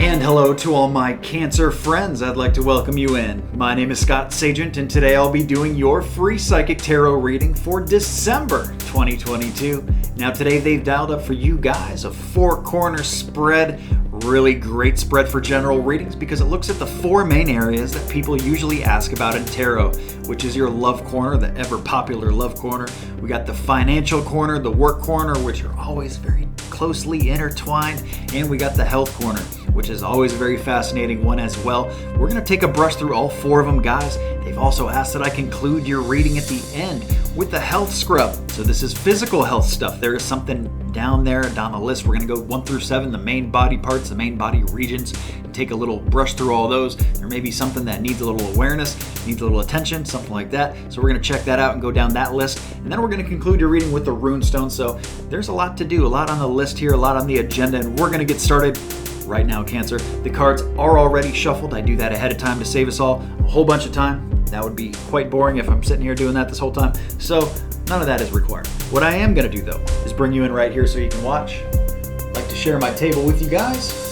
And hello to all my Cancer friends. I'd like to welcome you in. My name is Scott Sagent, and today I'll be doing your free psychic tarot reading for December 2022. Now today they've dialed up for you guys a 4-corner spread. Really great spread for general readings because it looks at the 4 main areas that people usually ask about in tarot, which is your love corner, the ever popular love corner. We got the financial corner, the work corner, which are always very closely intertwined, and we got the health corner, which is always a very fascinating one as well. We're going to take a brush through all 4 of them, guys. They've also asked that I conclude your reading at the end with the health scrub. So this is physical health stuff. There is something down the list. We're going to go 1 through 7, the main body parts, the main body regions, and take a little brush through all those. There may be something that needs a little awareness, needs a little attention, something like that. So we're going to check that out and go down that list. And then we're going to conclude your reading with the Runestone. So there's a lot to do, a lot on the list here, a lot on the agenda, and we're going to get started right now, Cancer. The cards are already shuffled. I do that ahead of time to save us all a whole bunch of time. That would be quite boring if I'm sitting here doing that this whole time. So none of that is required. What I am going to do, though, is bring you in right here so you can watch. I'd like to share my table with you guys.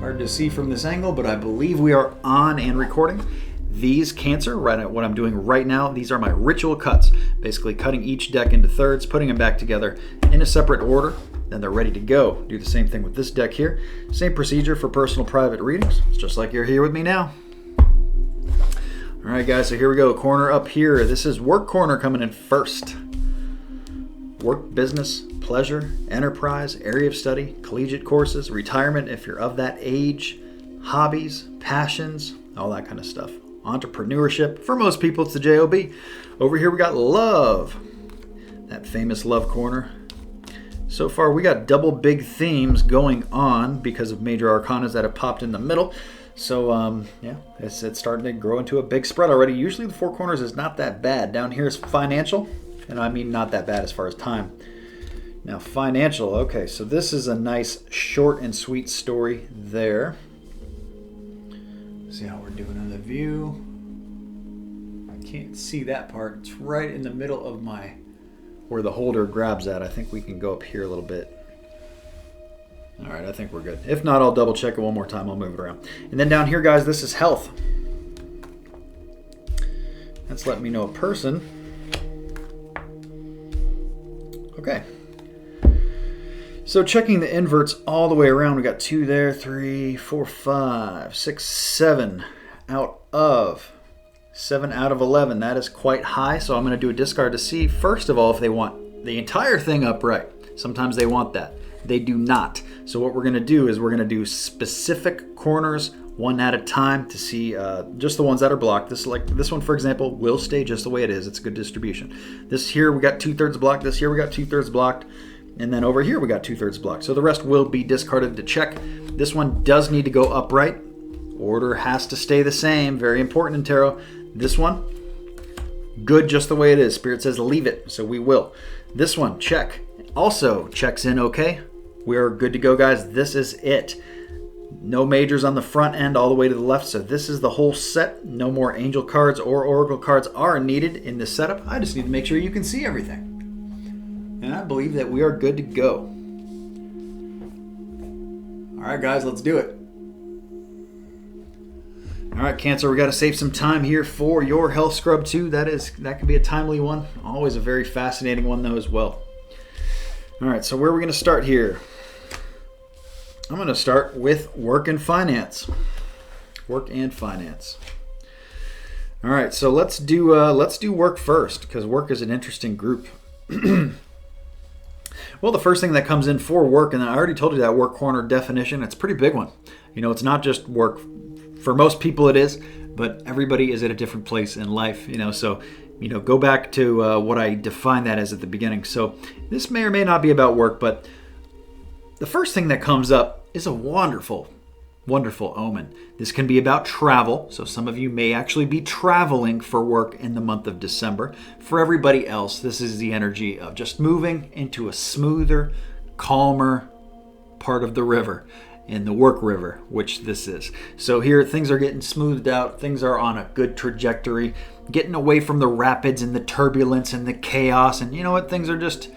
Hard to see from this angle, but I believe we are on and recording. These, Cancer, right at what I'm doing right now, these are my ritual cuts. Basically cutting each deck into thirds, putting them back together in a separate order. Then they're ready to go. Do the same thing with this deck here. Same procedure for personal private readings. It's just like you're here with me now. All right, guys, so here we go. Corner up here. This is work corner coming in first. Work, business, pleasure, enterprise, area of study, collegiate courses, retirement if you're of that age, hobbies, passions, all that kind of stuff. Entrepreneurship. For most people, it's the JOB. Over here, we got love. That famous love corner. So far, we got double big themes going on because of major arcanas that have popped in the middle. So, yeah, it's starting to grow into a big spread already. Usually the 4 corners is not that bad. Down here is financial, and I mean not that bad as far as time. Now, financial, okay, so this is a nice short and sweet story there. See how we're doing on the view. I can't see that part. It's right in the middle of where the holder grabs at. I think we can go up here a little bit. All right, I think we're good. If not, I'll double check it one more time. I'll move it around. And then down here, guys, this is health. That's letting me know a person. Okay. So checking the inverts all the way around, we got 2 there, 3, 4, 5, 6, 7 out of 11. That is quite high, so I'm going to do a discard to see, first of all, if they want the entire thing upright. Sometimes they want that. They do not. So what we're going to do is we're going to do specific corners one at a time to see just the ones that are blocked. This one, for example, will stay just the way it is. It's a good distribution. This here, we got 2/3 blocked. This here, we got 2/3 blocked. And then over here, we got 2/3 blocked. So the rest will be discarded to check. This one does need to go upright. Order has to stay the same. Very important in tarot. This one, good just the way it is. Spirit says leave it, so we will. This one, check. Also checks in okay. We are good to go, guys. This is it. No majors on the front end all the way to the left, so this is the whole set. No more angel cards or oracle cards are needed in this setup. I just need to make sure you can see everything. And I believe that we are good to go. All right, guys, let's do it. All right, Cancer, we got to save some time here for your health scrub too. That can be a timely one. Always a very fascinating one though as well. All right, so where are we going to start here? I'm going to start with work and finance. Work and finance. All right, so let's do work first because work is an interesting group. Well, the first thing that comes in for work, and I already told you that work corner definition, it's a pretty big one. You know, it's not just work. For most people it is, but everybody is at a different place in life, you know, so, you know, go back to what I defined that as at the beginning. So this may or may not be about work, but the first thing that comes up is a wonderful, wonderful omen. This can be about travel. So some of you may actually be traveling for work in the month of December. For everybody else, this is the energy of just moving into a smoother, calmer part of the river. In the work river, which this is. So here things are getting smoothed out. Things are on a good trajectory. Getting away from the rapids and the turbulence and the chaos. And you know what? Things are just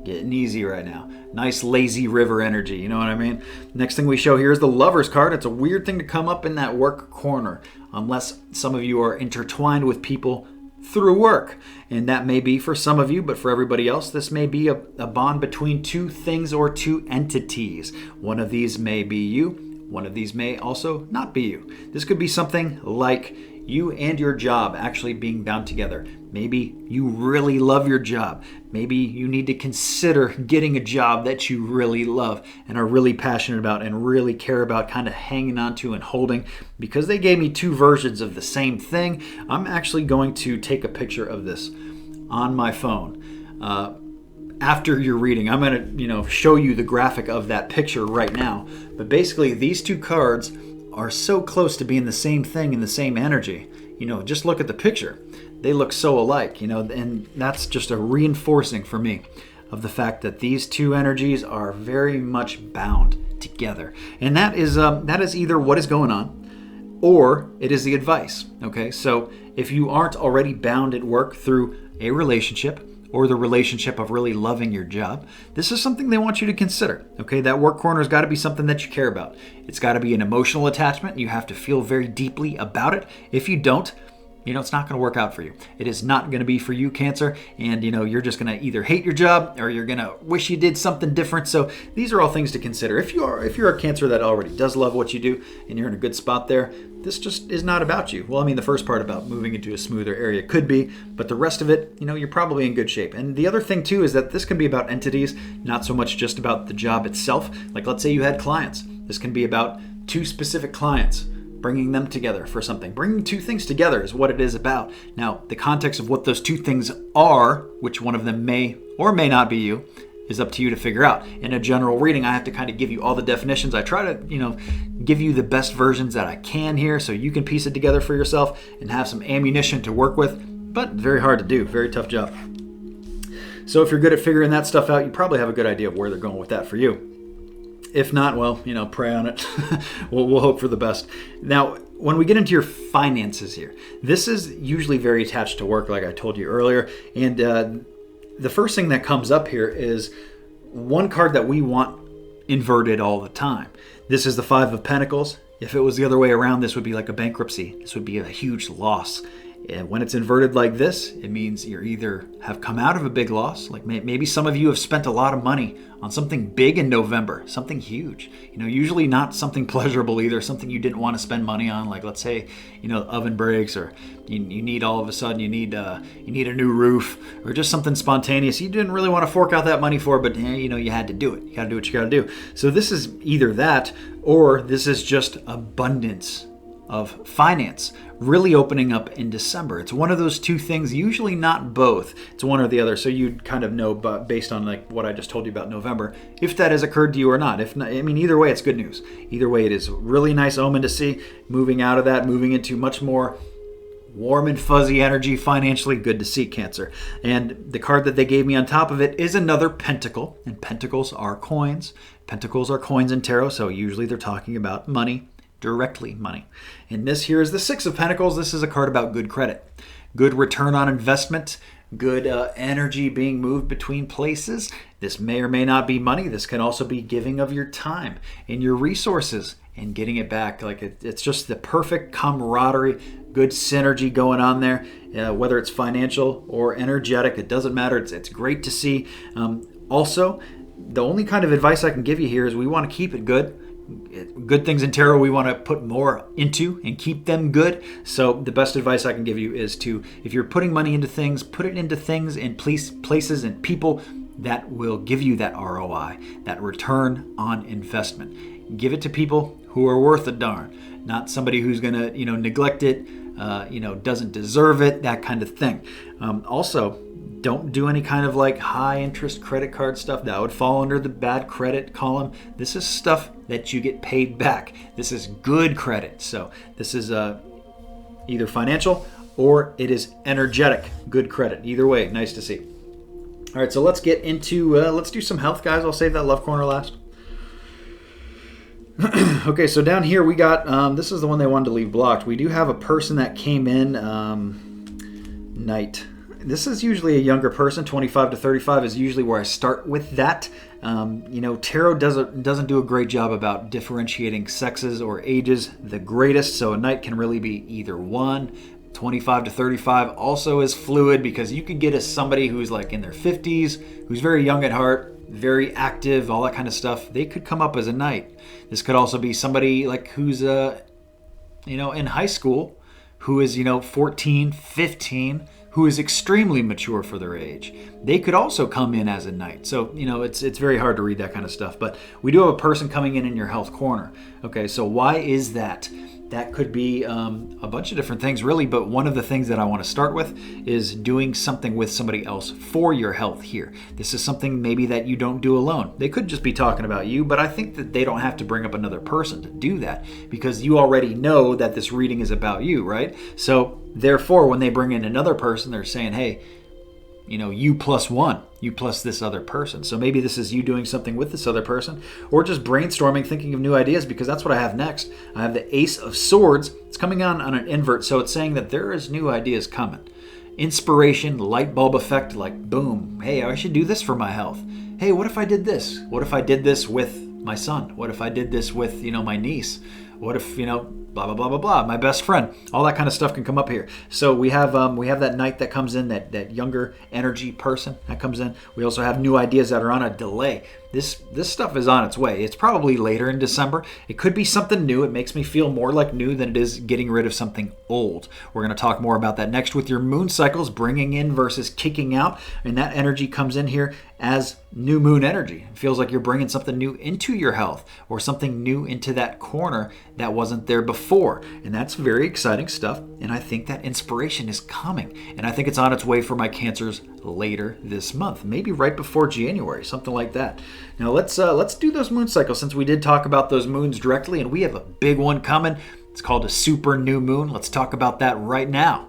Getting easy right now. Nice lazy river energy, you know what I mean? Next thing we show here is the Lover's card. It's a weird thing to come up in that work corner, unless some of you are intertwined with people through work. And that may be for some of you, but for everybody else, this may be a bond between two things or two entities. One of these may be you. One of these may also not be you. This could be something like you and your job actually being bound together. Maybe you really love your job. Maybe you need to consider getting a job that you really love and are really passionate about and really care about kind of hanging on to and holding. Because they gave me two versions of the same thing, I'm actually going to take a picture of this on my phone. After your reading, I'm going to show you the graphic of that picture right now. But basically, these two cards are so close to being the same thing in the same energy. Just look at the picture. They look so alike, and that's just a reinforcing for me of the fact that these two energies are very much bound together. And that is either what is going on or it is the advice. Okay, so if you aren't already bound at work through a relationship or the relationship of really loving your job, this is something they want you to consider. Okay, that work corner has got to be something that you care about. It's got to be an emotional attachment. You have to feel very deeply about it. If you don't, it's not going to work out for you. It is not going to be for you, Cancer. And, you're just going to either hate your job or you're going to wish you did something different. So these are all things to consider. If you're a Cancer that already does love what you do and you're in a good spot there, this just is not about you. Well, the first part about moving into a smoother area could be, but the rest of it, you're probably in good shape. And the other thing too is that this can be about entities, not so much just about the job itself. Like let's say you had clients. This can be about two specific clients, bringing them together for something. Bringing two things together is what it is about. Now, the context of what those two things are, which one of them may or may not be you, is up to you to figure out. In a general reading, I have to kind of give you all the definitions. I try to, give you the best versions that I can here so you can piece it together for yourself and have some ammunition to work with, but very hard to do. Very tough job. So if you're good at figuring that stuff out, you probably have a good idea of where they're going with that for you. If not, well, pray on it. We'll hope for the best. Now, when we get into your finances here, this is usually very attached to work, like I told you earlier. And the first thing that comes up here is one card that we want inverted all the time. This is the Five of Pentacles. If it was the other way around, this would be like a bankruptcy. This would be a huge loss. And when it's inverted like this, it means you either have come out of a big loss, like maybe some of you have spent a lot of money on something big in November, something huge. Usually not something pleasurable either, something you didn't want to spend money on, like let's say, oven breaks, or you need all of a sudden you need a new roof, or just something spontaneous you didn't really want to fork out that money for, but you had to do it. You got to do what you got to do. So this is either that, or this is just abundance of finance really opening up in December. It's one of those two things, usually not both. It's one or the other. So you'd kind of know, but based on like what I just told you about November, if that has occurred to you or not. If not, either way, it's good news. Either way, it is really nice omen to see. Moving out of that, moving into much more warm and fuzzy energy financially. Good to see, Cancer. And the card that they gave me on top of it is another pentacle. And pentacles are coins. Pentacles are coins in tarot. So usually they're talking about money. Directly money. And this here is the Six of Pentacles. This is a card about good credit, good return on investment, good energy being moved between places. This may or may not be money. This can also be giving of your time and your resources and getting it back. Like it's just the perfect camaraderie, good synergy going on there, whether it's financial or energetic. It doesn't matter. It's great to see. Also, the only kind of advice I can give you here is we want to keep it good. Good things in tarot we want to put more into and keep them good. So the best advice I can give you is to, if you're putting money into things, put it into things and places and people that will give you that ROI, that return on investment. Give it to people who are worth a darn, not somebody who's going to neglect it, doesn't deserve it, that kind of thing. Also, don't do any kind of like high interest credit card stuff. That would fall under the bad credit column. This is stuff that you get paid back. This is good credit. So this is either financial or it is energetic good credit. Either way, nice to see. All right, so let's get into, let's do some health, guys. I'll save that love corner last. Okay, so down here we got, this is the one they wanted to leave blocked. We do have a person that came in, Knight. this is usually a younger person. 25 to 35 is usually where I start with that. Tarot doesn't do a great job about differentiating sexes or ages the greatest, so a knight can really be either one. 25 to 35 also is fluid because you could get somebody who's like in their 50s, who's very young at heart, very active, all that kind of stuff. They could come up as a knight. This could also be somebody like who's in high school, who is 14, 15, who is extremely mature for their age. They could also come in as a knight. So, it's very hard to read that kind of stuff. But we do have a person coming in your health corner. Okay, so why is that? That could be a bunch of different things, really. But one of the things that I want to start with is doing something with somebody else for your health here. This is something maybe that you don't do alone. They could just be talking about you, but I think that they don't have to bring up another person to do that because you already know that this reading is about you, right? So therefore, when they bring in another person, they're saying, hey, you plus one, you plus this other person. So maybe this is you doing something with this other person or just brainstorming, thinking of new ideas, because that's what I have next. I have the Ace of Swords. It's coming on an invert, so it's saying that there is new ideas coming. Inspiration, light bulb effect, like boom, hey, I should do this for my health. Hey, what if I did this? What if I did this with my son? What if I did this with, my niece? What if, blah, blah, blah, blah, blah, my best friend. All that kind of stuff can come up here. So we have that knight that comes in, that younger energy person that comes in. We also have new ideas that are on a delay. This stuff is on its way. It's probably later in December. It could be something new. It makes me feel more like new than it is getting rid of something old. We're going to talk more about that next with your moon cycles, bringing in versus kicking out. And that energy comes in here as new moon energy. It feels like you're bringing something new into your health or something new into that corner that wasn't there before. And that's very exciting stuff. And I think that inspiration is coming. And I think it's on its way for my Cancers later this month, maybe right before January, something like that. Now let's do those moon cycles, since we did talk about those moons directly, and we have a big one coming. It's called a super new moon. Let's talk about that right now.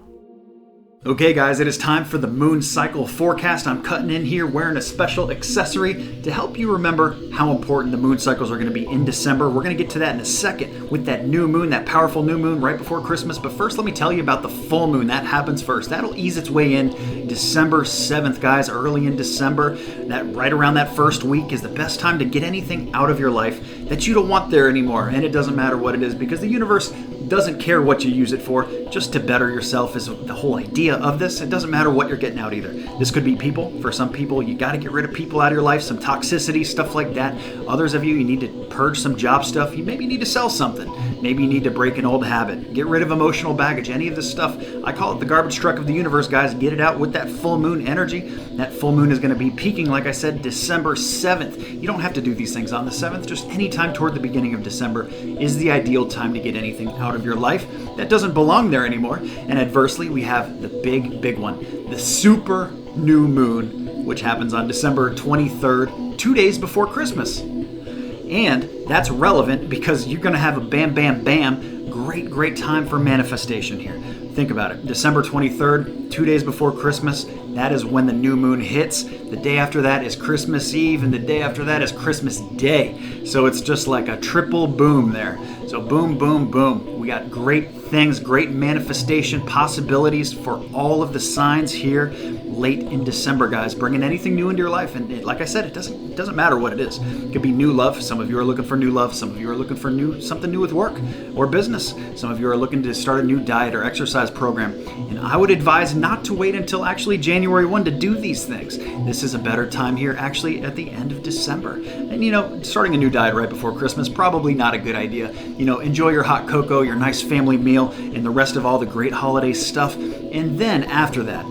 Okay guys, it is time for the moon cycle forecast. I'm cutting in here wearing a special accessory to help you remember how important the moon cycles are going to be in December. We're going to get to that in a second with that new moon, that powerful new moon right before Christmas. But first, let me tell you about the full moon. That happens first. That'll ease its way in December 7th, guys, early in December. That right around that first week is the best time to get anything out of your life that you don't want there anymore. And it doesn't matter what it is, because the universe doesn't care what you use it for. Just to better yourself is the whole idea of this. It doesn't matter what you're getting out either. This could be people. For some people, you got to get rid of people out of your life, some toxicity, stuff like that. Others of you need to purge some job stuff. You maybe need to sell something. Maybe you need to break an old habit. Get rid of emotional baggage. Any of this stuff, I call it the garbage truck of the universe, guys. Get it out with that full moon energy. That full moon is going to be peaking, like I said, December 7th. You don't have to do these things on the 7th. Just any time toward the beginning of December is the ideal time to get anything out of your life that doesn't belong there anymore. And adversely, we have the big one, the super new moon, which happens on December 23rd, 2 days before Christmas. And that's relevant because you're going to have a bam, bam, bam, great time for manifestation here. Think about it. December 23rd, 2 days before Christmas, that is when the new moon hits. The day after that is Christmas Eve, and the day after that is Christmas Day. So it's just like a triple boom there. So boom, boom, boom. We got great things, great manifestation possibilities for all of the signs here late in December, guys. Bringing anything new into your life. And like I said, it doesn't matter what it is. It could be new love. Some of you are looking for new love. Some of you are looking for something new with work or business. Some of you are looking to start a new diet or exercise program. And I would advise not to wait until actually January 1 to do these things. This is a better time here actually at the end of December. And starting a new diet right before Christmas, probably not a good idea. Enjoy your hot cocoa, your nice family meal, and the rest of all the great holiday stuff. And then after that,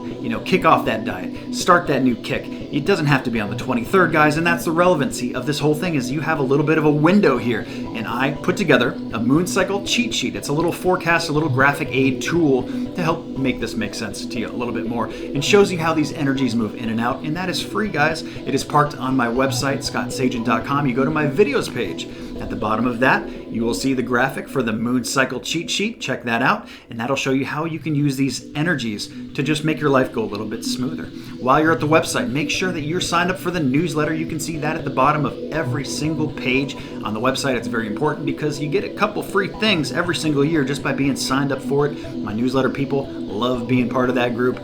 kick off that diet, start that new kick. It doesn't have to be on the 23rd, guys, and that's the relevancy of this whole thing, is you have a little bit of a window here. And I put together a moon cycle cheat sheet. It's a little forecast, a little graphic aid tool to help make this make sense to you a little bit more, and shows you how these energies move in and out. And that is free, guys. It is parked on my website, scottsagent.com. You go to my videos page. At the bottom of that, you will see the graphic for the moon cycle cheat sheet. Check that out, and that'll show you how you can use these energies to just make your life go a little bit smoother. While you're at the website, make sure that you're signed up for the newsletter. You can see that at the bottom of every single page. on the website. It's very important because you get a couple free things every single year just by being signed up for it. My newsletter people love being part of that group.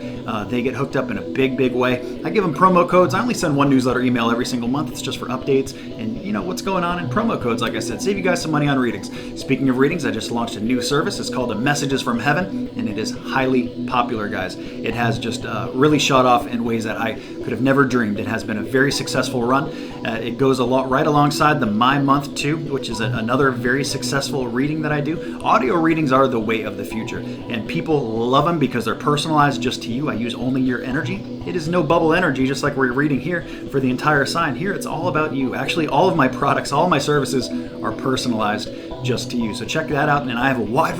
They get hooked up in a big way. I give them promo codes. I only send one newsletter email every single month. It's just for updates and what's going on in promo codes. Like I said, save you guys some money on readings. Speaking of readings, I just launched a new service. It's called Messages from Heaven, and it is highly popular, guys. It has just really shot off in ways that I could have never dreamed. It has been a very successful run. It goes right alongside the My Month 2, which is another very successful reading that I do. Audio readings are the way of the future, and people love them because they're personalized just to you. I use only your energy. It is no bubble energy, just like we're reading here for the entire sign. Here, it's all about you. Actually, all of my products, all of my services are personalized just to you. So check that out. And I have a wide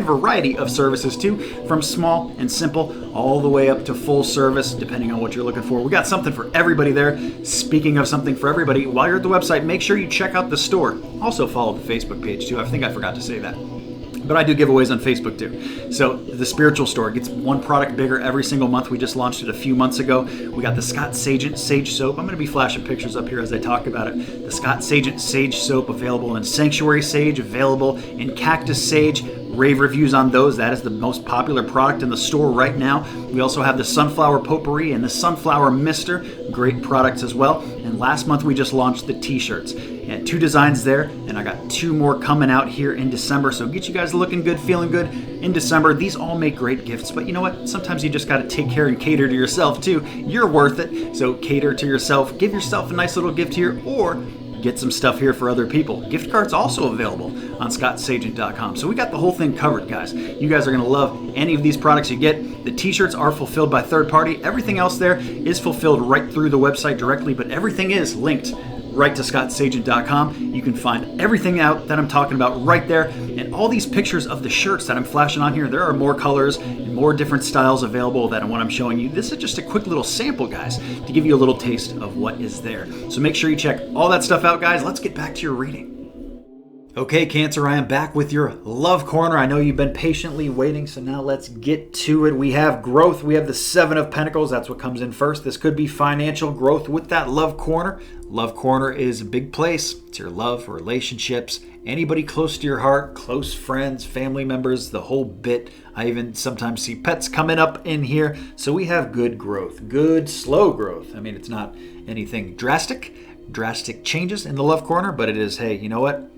variety of services too, from small and simple all the way up to full service, depending on what you're looking for. We got something for everybody there. Speaking of something for everybody, while you're at the website, make sure you check out the store. Also follow the Facebook page too. I think I forgot to say that. But I do giveaways on Facebook too. So the spiritual store gets one product bigger every single month. We just launched it a few months ago. We got the Scott Sagent Sage Soap. I'm going to be flashing pictures up here as I talk about it. The Scott Sagent Sage Soap available in Sanctuary Sage, available in Cactus Sage. Rave reviews on those. That is the most popular product in the store right now. We also have the Sunflower Potpourri and the Sunflower Mister. Great products as well. And last month we just launched the t-shirts. And 2 designs there, and I got 2 more coming out here in December. So get you guys looking good, feeling good in December. These all make great gifts, but you know what? Sometimes you just got to take care and cater to yourself too. You're worth it. So cater to yourself. Give yourself a nice little gift here, or get some stuff here for other people. Gift cards also available on scottsagent.com. So we got the whole thing covered, guys. You guys are going to love any of these products you get. The t-shirts are fulfilled by third party. Everything else there is fulfilled right through the website directly, but everything is linked right to scottsagent.com. You can find everything out that I'm talking about right there. And all these pictures of the shirts that I'm flashing on here, there are more colors and more different styles available than what I'm showing you. This is just a quick little sample, guys, to give you a little taste of what is there. So make sure you check all that stuff out, guys. Let's get back to your reading. Okay, Cancer, I am back with your love corner. I know you've been patiently waiting, so now let's get to it. We have growth. We have the 7 of Pentacles. That's what comes in first. This could be financial growth with that love corner. Love corner is a big place. It's your love, relationships, anybody close to your heart, close friends, family members, the whole bit. I even sometimes see pets coming up in here. So we have good growth, good slow growth. I mean, it's not anything drastic changes in the love corner, but it is, hey, you know what?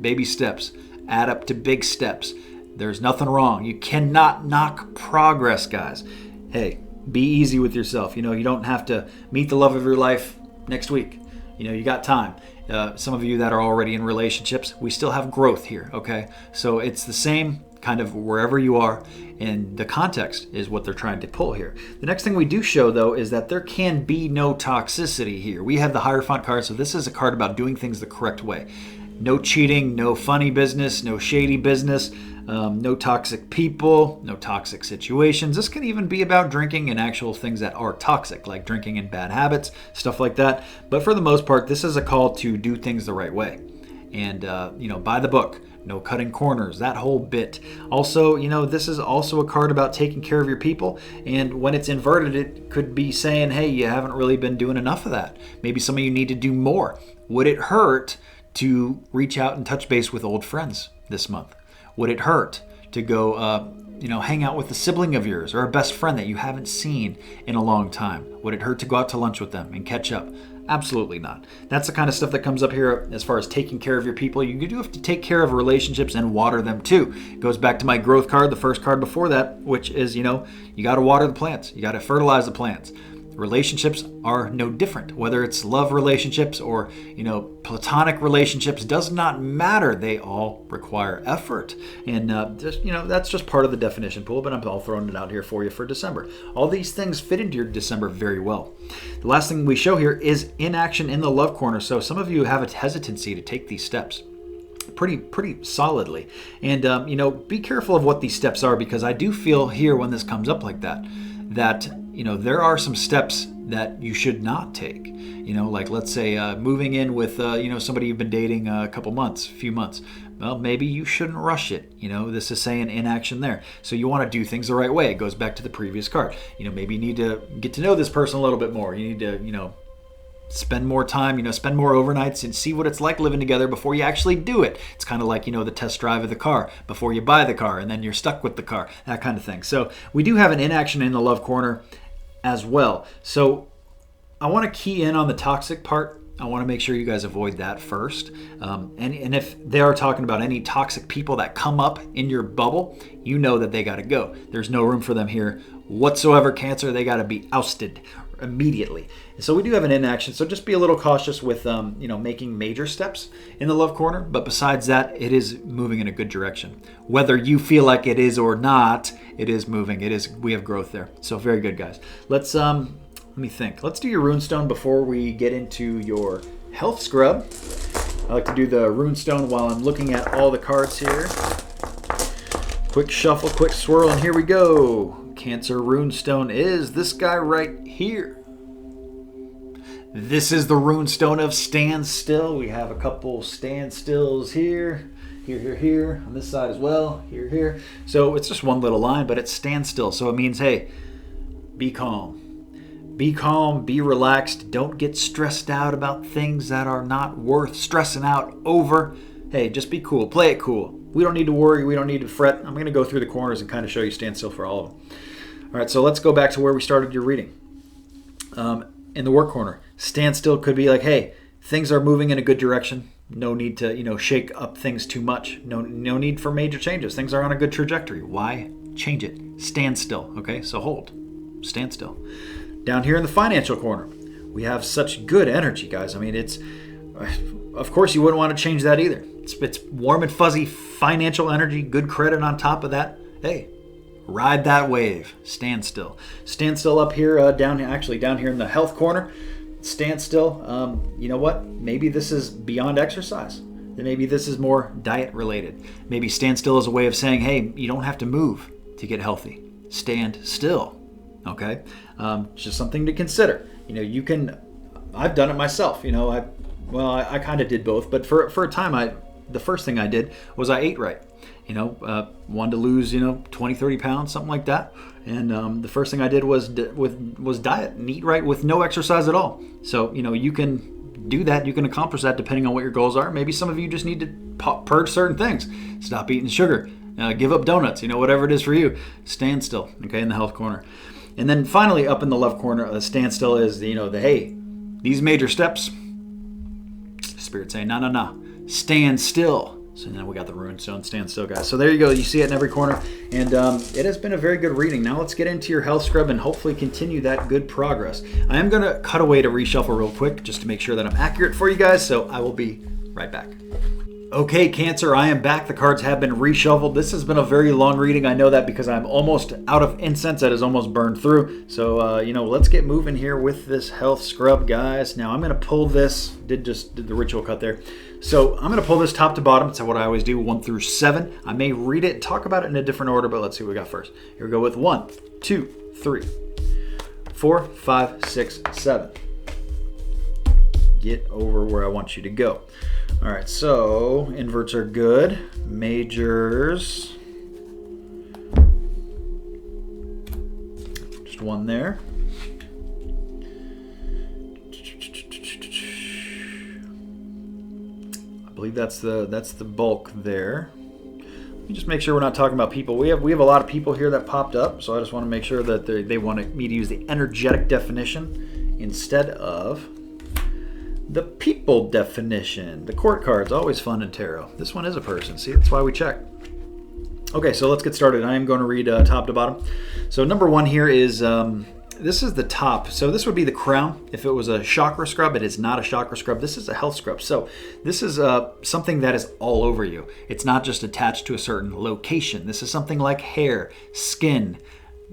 Baby steps add up to big steps. There's nothing wrong. You cannot knock progress, guys. Hey, be easy with yourself. You don't have to meet the love of your life next week. You got time. Some of you that are already in relationships, we still have growth here, okay? So it's the same kind of wherever you are, and the context is what they're trying to pull here. The next thing we do show, though, is that there can be no toxicity here. We have the Hierophant card, so this is a card about doing things the correct way. No cheating, no funny business, no shady business, no toxic people, no toxic situations. This can even be about drinking and actual things that are toxic, like drinking and bad habits, stuff like that. But for the most part, this is a call to do things the right way. And, by the book, no cutting corners, that whole bit. Also, this is also a card about taking care of your people. And when it's inverted, it could be saying, hey, you haven't really been doing enough of that. Maybe some of you need to do more. Would it hurt to reach out and touch base with old friends this month? Would it hurt to go, hang out with a sibling of yours or a best friend that you haven't seen in a long time? Would it hurt to go out to lunch with them and catch up? Absolutely not. That's the kind of stuff that comes up here as far as taking care of your people. You do have to take care of relationships and water them too. It goes back to my growth card, the first card before that, which is, you got to water the plants. You got to fertilize the plants. Relationships are no different. Whether it's love relationships or, platonic relationships, does not matter. They all require effort. And that's just part of the definition pool, but I'm all throwing it out here for you for December. All these things fit into your December very well. The last thing we show here is inaction in the love corner. So some of you have a hesitancy to take these steps pretty solidly. And, be careful of what these steps are, because I do feel here when this comes up like that there are some steps that you should not take. Like let's say moving in with somebody you've been dating a few months. Well, maybe you shouldn't rush it. This is saying inaction there. So you want to do things the right way. It goes back to the previous card. Maybe you need to get to know this person a little bit more. You need to spend more time, spend more overnights and see what it's like living together before you actually do it. It's kind of like, the test drive of the car before you buy the car and then you're stuck with the car, that kind of thing. So we do have an inaction in the love corner as well. So I want to key in on the toxic part. I want to make sure you guys avoid that first. And if they are talking about any toxic people that come up in your bubble, you know that they got to go. There's no room for them here whatsoever, Cancer. They got to be ousted immediately. And so we do have an inaction. So just be a little cautious with, making major steps in the love corner. But besides that, it is moving in a good direction. Whether you feel like it is or not, it is moving. We have growth there. So very good, guys. Let me think. Let's do your Runestone before we get into your health scrub. I like to do the Runestone while I'm looking at all the cards here. Quick shuffle, quick swirl, and here we go. Cancer Runestone is this guy right here. This is the Runestone of standstill. We have a couple standstills here. Here, on this side as well. Here. So it's just one little line, but it's standstill. So it means, hey, be calm. Be calm, be relaxed. Don't get stressed out about things that are not worth stressing out over. Hey, just be cool. Play it cool. We don't need to worry. We don't need to fret. I'm going to go through the corners and kind of show you standstill for all of them. All right, so let's go back to where we started your reading. In the work corner, standstill could be like, hey, things are moving in a good direction. No need to, shake up things too much. No need for major changes. Things are on a good trajectory. Why change it? Stand still. Okay, so hold. Stand still. Down here in the financial corner, we have such good energy, guys. I mean, of course, you wouldn't want to change that either. It's warm and fuzzy financial energy, good credit on top of that. Hey, ride that wave. Stand still. Stand still up here, down here in the health corner. Stand still. You know what? Maybe this is beyond exercise. Maybe this is more diet related. Maybe stand still is a way of saying, hey, you don't have to move to get healthy. Stand still. Okay, just something to consider. I've done it myself. I kind of did both, but for a time, the first thing I did was I ate right. Wanted to lose 20, 30 pounds, something like that. And the first thing I did was diet and eat right with no exercise at all. So you can do that. You can accomplish that depending on what your goals are. Maybe some of you just need to purge certain things. Stop eating sugar. Give up donuts. Whatever it is for you. Stand still. Okay, in the health corner. And then finally, up in the left corner, standstill is hey, these major steps. Spirit saying, no, stand still. So now we got the Runestone, stand still, guys. So there you go. You see it in every corner, and it has been a very good reading. Now let's get into your health scrub and hopefully continue that good progress. I am going to cut away to reshuffle real quick just to make sure that I'm accurate for you guys. So I will be right back. Okay, Cancer, I am back. The cards have been reshuffled. This has been a very long reading. I know that because I'm almost out of incense that is almost burned through. So, let's get moving here with this health scrub, guys. Now, I'm going to pull this. Did the ritual cut there. So, I'm going to pull this top to bottom. That's what I always do, 1 through 7. I may read it and talk about it in a different order, but let's see what we got first. Here we go with 1, 2, 3, 4, 5, 6, 7. Get over where I want you to go. All right, so inverts are good. Majors, just one there. I believe that's the bulk there. Let me just make sure we're not talking about people. We have a lot of people here that popped up, so I just want to make sure that they want me to use the energetic definition instead of the people definition. The court card's always fun in tarot. This one is a person. See, that's why we check. Okay, so let's get started. I am going to read top to bottom. So number 1 here is, this is the top. So this would be the crown. If it was a chakra scrub, it is not a chakra scrub. This is a health scrub. So this is something that is all over you. It's not just attached to a certain location. This is something like hair, skin,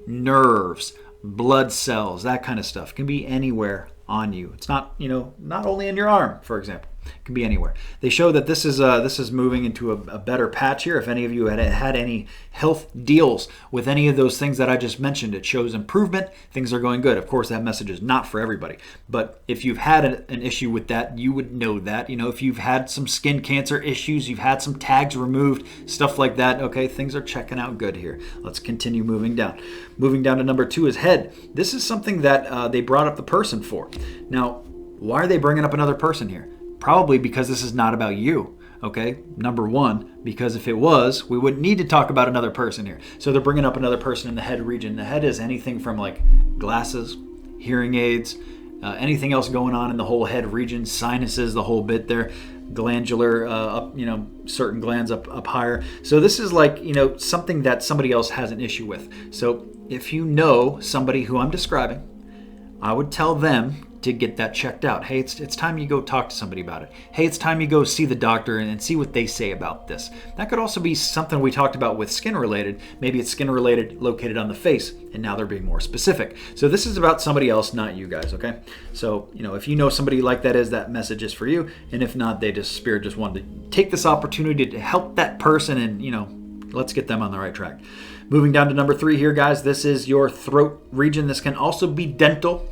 nerves, blood cells, that kind of stuff. It can be anywhere on you. It's not, not only in your arm, for example. It can be anywhere. They show that this is moving into a better patch here. If any of you had any health deals with any of those things that I just mentioned, it shows improvement. Things are going good. Of course, that message is not for everybody. But if you've had an issue with that, you would know that. If you've had some skin cancer issues, you've had some tags removed, stuff like that, okay, things are checking out good here. Let's continue moving down. Moving down to number 2 is head. This is something that they brought up the person for. Now, Why are they bringing up another person here? Probably because this is not about you. Okay, number one, because if it was, we wouldn't need to talk about another person here. So they're bringing up another person in the head region. The head is anything from like glasses, hearing aids, anything else going on in the whole head region, sinuses, the whole bit there, glandular, up, certain glands up higher. So this is like, something that somebody else has an issue with. So if you know somebody who I'm describing, I would tell them to get that checked out. Hey, it's time you go talk to somebody about it. Hey, it's time you go see the doctor and see what they say about this. That could also be something we talked about with skin related. Maybe it's skin related located on the face, and now they're being more specific. So this is about somebody else, not you guys, okay? So, if you know somebody like that message is for you. And if not, Spirit just wanted to take this opportunity to help that person and, let's get them on the right track. Moving down to number 3 here, guys. This is your throat region. This can also be dental.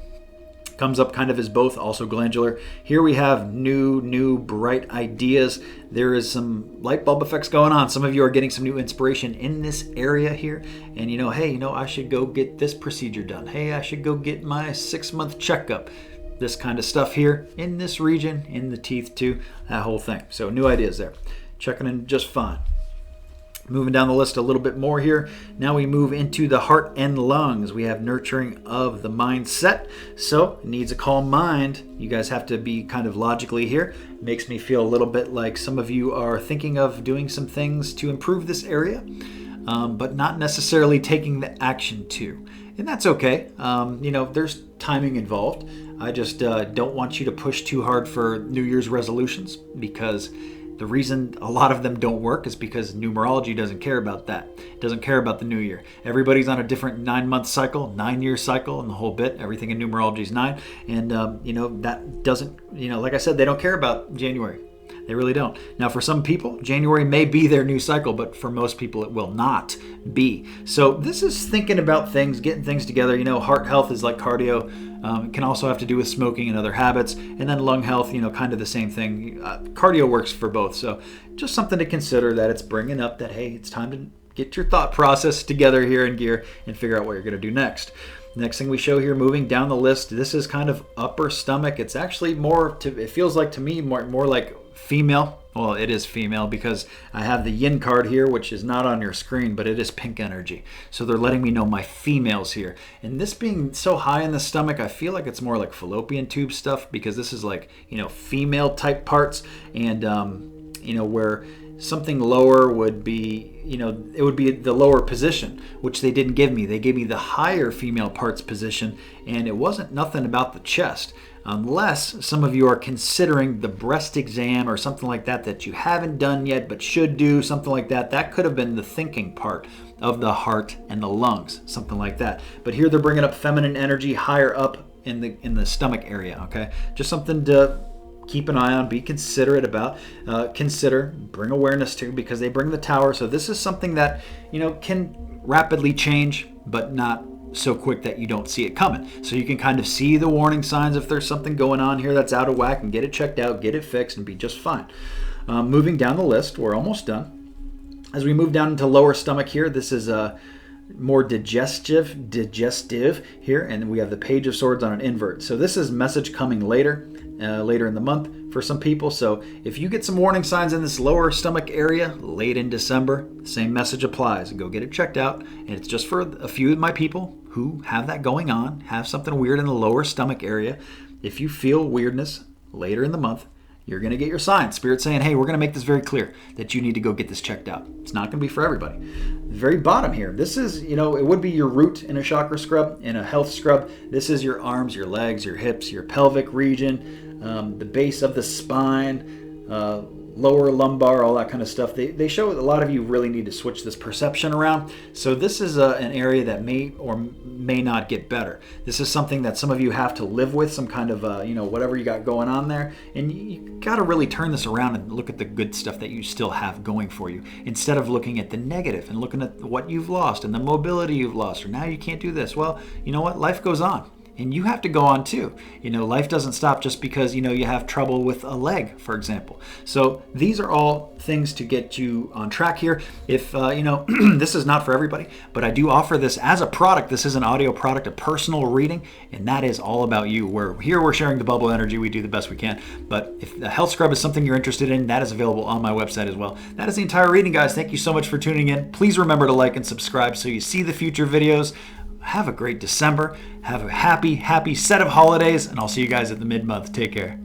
Comes up kind of as both, also glandular. Here we have new bright ideas. There is some light bulb effects going on. Some of you are getting some new inspiration in this area here. And hey, I should go get this procedure done. Hey, I should go get my 6-month checkup. This kind of stuff here in this region, in the teeth too, that whole thing. So new ideas there. Checking in just fine. Moving down the list a little bit more here. Now we move into the heart and lungs. We have nurturing of the mindset. So it needs a calm mind. You guys have to be kind of logically here. Makes me feel a little bit like some of you are thinking of doing some things to improve this area, but not necessarily taking the action to. And that's okay. There's timing involved. I just don't want you to push too hard for New Year's resolutions, because the reason a lot of them don't work is because numerology doesn't care about that. It doesn't care about the new year. Everybody's on a different 9-month cycle, 9-year cycle, and the whole bit. Everything in numerology is 9. And, that doesn't, like I said, they don't care about January. They really don't. Now, for some people, January may be their new cycle, but for most people, it will not be. So this is thinking about things, getting things together. Heart health is like cardio. It can also have to do with smoking and other habits. And then lung health, kind of the same thing. Cardio works for both. So just something to consider, that it's bringing up that, hey, it's time to get your thought process together here in gear and figure out what you're going to do next. Next thing we show here, moving down the list, this is kind of upper stomach. It's actually it feels like to me more like female. Well, it is female because I have the yin card here, which is not on your screen, but it is pink energy. So they're letting me know my females here. And this being so high in the stomach, I feel like it's more like fallopian tube stuff, because this is like, female type parts. And, where something lower would be, it would be the lower position, which they didn't give me. They gave me the higher female parts position, and it wasn't nothing about the chest. Unless some of you are considering the breast exam or something like that you haven't done yet but should do, something like that. That could have been the thinking part of the heart and the lungs, something like that. But here they're bringing up feminine energy higher up in the stomach area, okay? Just something to keep an eye on, be considerate about, bring awareness to, because they bring the tower. So this is something that, can rapidly change, but not so quick that you don't see it coming. So you can kind of see the warning signs if there's something going on here that's out of whack, and get it checked out, get it fixed, and be just fine. Moving down the list, we're almost done. As we move down into lower stomach here, this is more digestive here, and we have the Page of Swords on an invert. So this is message coming later in the month for some people. So if you get some warning signs in this lower stomach area late in December, same message applies. Go get it checked out. And it's just for a few of my people who have that going on, have something weird in the lower stomach area. If you feel weirdness later in the month, you're going to get your sign. Spirit saying, hey, we're going to make this very clear that you need to go get this checked out. It's not going to be for everybody. The very bottom here, this is, it would be your root in a chakra scrub, in a health scrub. This is your arms, your legs, your hips, your pelvic region, the base of the spine, lower lumbar, all that kind of stuff. They show a lot of you really need to switch this perception around. So this is an area that may or may not get better. This is something that some of you have to live with, some kind of, whatever you got going on there. And you got to really turn this around and look at the good stuff that you still have going for you, instead of looking at the negative and looking at what you've lost and the mobility you've lost, or now you can't do this. Well, you know what? Life goes on. and you have to go on too. Life doesn't stop just because, you have trouble with a leg, for example. So these are all things to get you on track here. If, this is not for everybody, but I do offer this as a product. This is an audio product, a personal reading, and that is all about you. We're sharing the bubble energy. We do the best we can. But if the health scrub is something you're interested in, that is available on my website as well. That is the entire reading, guys. Thank you so much for tuning in. Please remember to like and subscribe so you see the future videos. Have a great December. Have a happy set of holidays, and I'll see you guys at the mid-month. Take care.